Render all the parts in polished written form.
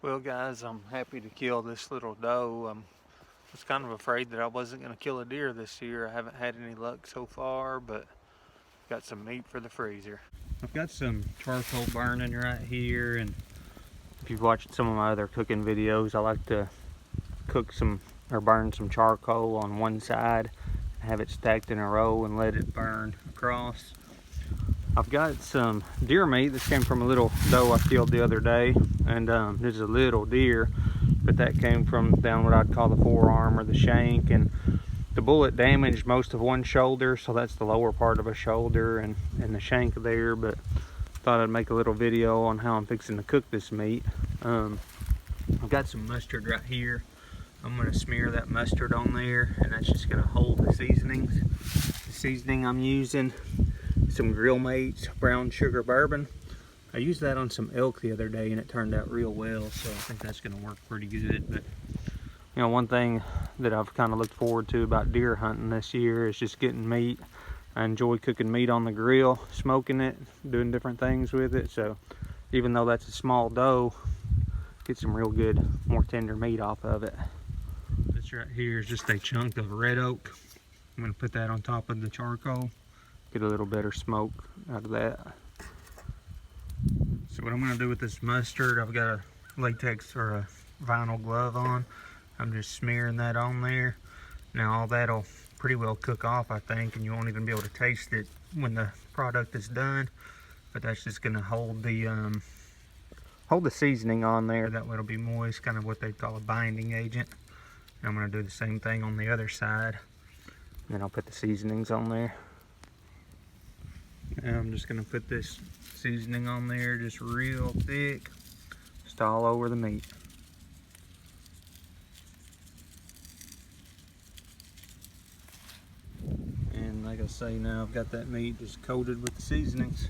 Well guys, I'm happy to kill this little doe. I was kind of afraid that I wasn't going to kill a deer this year. I haven't had any luck so far, but got some meat for the freezer. I've got some charcoal burning right here, and if you've watched some of my other cooking videos, I like to cook some or burn some charcoal on one side, have it stacked in a row and let it burn across. I've got some deer meat. This came from a little doe I killed the other day, and this is a little deer, but that came from down what I'd call the forearm or the shank, and the bullet damaged most of one shoulder, so that's the lower part of a shoulder and the shank there. But thought I'd make a little video on how I'm fixing to cook this meat. I've got some mustard right here. I'm going to smear that mustard on there, and that's just going to hold the seasonings. The seasoning I'm using, some Grill Mates brown sugar bourbon. I used that on some elk the other day and it turned out real well, so I think that's going to work pretty good. But you know, one thing that I've kind of looked forward to about deer hunting this year is just getting meat. I enjoy cooking meat on the grill, smoking it, doing different things with it. So even though that's a small doe, get some real good, more tender meat off of it. This right here is just a chunk of red oak. I'm going to put that on top of the charcoal, get a little better smoke out of that. So what I'm going to do with this mustard, I've got a latex or a vinyl glove on. I'm just smearing that on there. Now all that'll pretty well cook off, I think, and you won't even be able to taste it when the product is done. But that's just going to hold the seasoning on there. That way it'll be moist, kind of what they call a binding agent. And I'm going to do the same thing on the other side. And then I'll put the seasonings on there. Now I'm just going to put this seasoning on there just real thick, just all over the meat. And like I say, now I've got that meat just coated with the seasonings.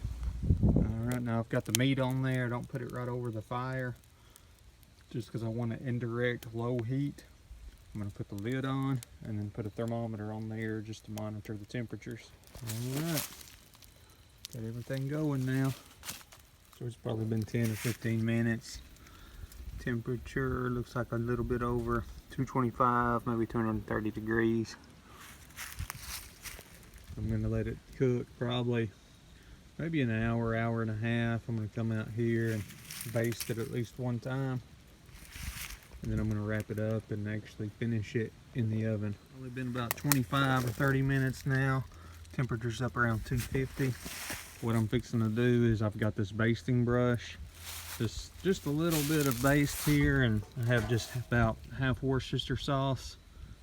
Alright, now I've got the meat on there. Don't put it right over the fire, just because I want an indirect low heat. I'm going to put the lid on and then put a thermometer on there just to monitor the temperatures. Alright, got everything going now. So it's probably been 10 or 15 minutes. Temperature looks like a little bit over 225, maybe 230 degrees. I'm going to let it cook probably maybe an hour, hour and a half. I'm going to come out here and baste it at least one time. And then I'm going to wrap it up and actually finish it in the oven. Only been about 25 or 30 minutes now. Temperature's up around 250. What I'm fixing to do is I've got this basting brush. Just a little bit of baste here, and I have just about half Worcestershire sauce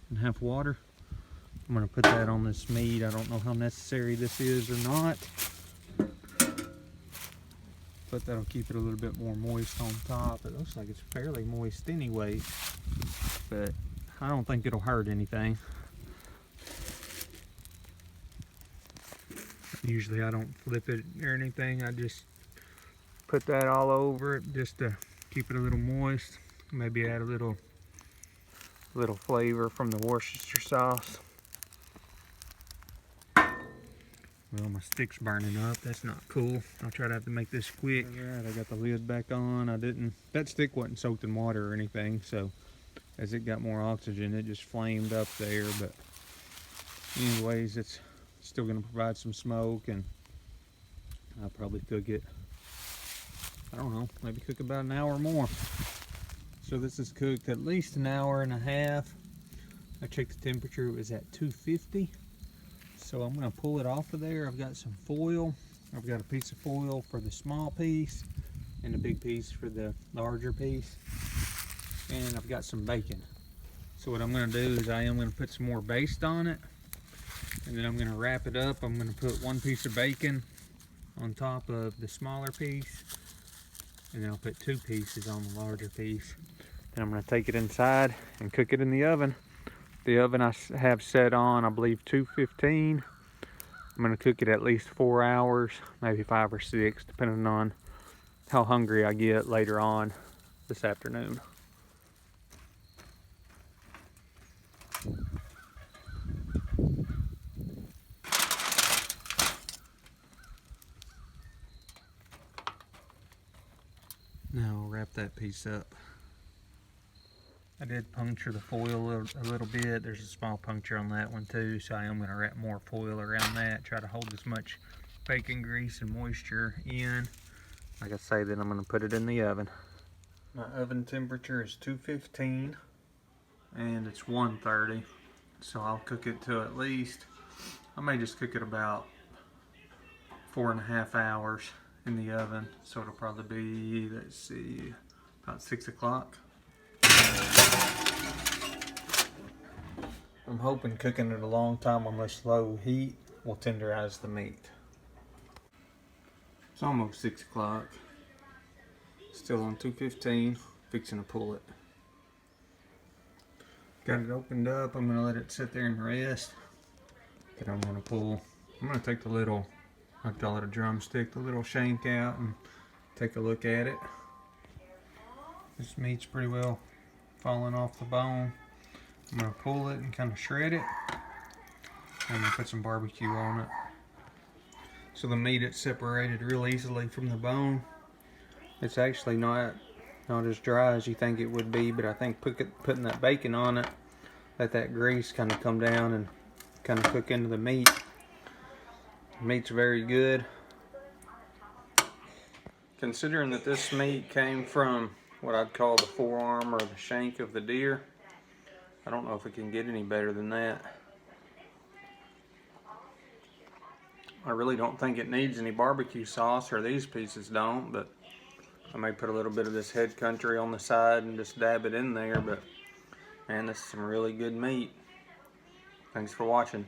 and half water. I'm going to put that on this meat. I don't know how necessary this is or not, but that'll keep it a little bit more moist on top. It looks like it's fairly moist anyway, but I don't think it'll hurt anything. Usually I don't flip it or anything. I just put that all over it just to keep it a little moist. Maybe add a little flavor from the Worcestershire sauce. Well, my stick's burning up. That's not cool. I'll try to have to make this quick. Alright, I got the lid back on. That stick wasn't soaked in water or anything, so as it got more oxygen, it just flamed up there. But anyways, it's still going to provide some smoke, and I'll probably cook it, I don't know, maybe cook about an hour more. So this is cooked at least an hour and a half. I checked the temperature, it was at 250. So I'm going to pull it off of there. I've got some foil. I've got a piece of foil for the small piece and a big piece for the larger piece. And I've got some bacon. So what I'm going to do is I am going to put some more baste on it. And then I'm going to wrap it up. I'm going to put one piece of bacon on top of the smaller piece. And then I'll put two pieces on the larger piece. Then I'm going to take it inside and cook it in the oven. The oven I have set on, I believe, 215. I'm going to cook it at least 4 hours, maybe 5 or 6, depending on how hungry I get later on this afternoon. Now I'll wrap that piece up. I did puncture the foil a little bit. There's a small puncture on that one too, so I am going to wrap more foil around that. Try to hold as much bacon grease and moisture in. Like I say, then I'm going to put it in the oven. My oven temperature is 215 and it's 130, so I'll cook it to at least, I may just cook it about 4.5 hours in the oven, so it'll probably be, let's see, about 6 o'clock. I'm hoping cooking it a long time on this low heat will tenderize the meat. It's almost 6 o'clock. Still on 215, fixing to pull it. Got it opened up. I'm going to let it sit there and rest. Then I'm going to pull. I'm going to take the little, I call it a drumstick, the little shank out and take a look at it. This meat's pretty well falling off the bone. I'm going to pull it and kind of shred it. I'm going to put some barbecue on it. So the meat is separated real easily from the bone. It's actually not as dry as you think it would be, but I think putting that bacon on it, let that grease kind of come down and kind of cook into the meat. The meat's very good. Considering that this meat came from what I'd call the forearm or the shank of the deer, I don't know if it can get any better than that. I really don't think it needs any barbecue sauce, or these pieces don't, but I may put a little bit of this head country on the side and just dab it in there, but man, this is some really good meat. Thanks for watching.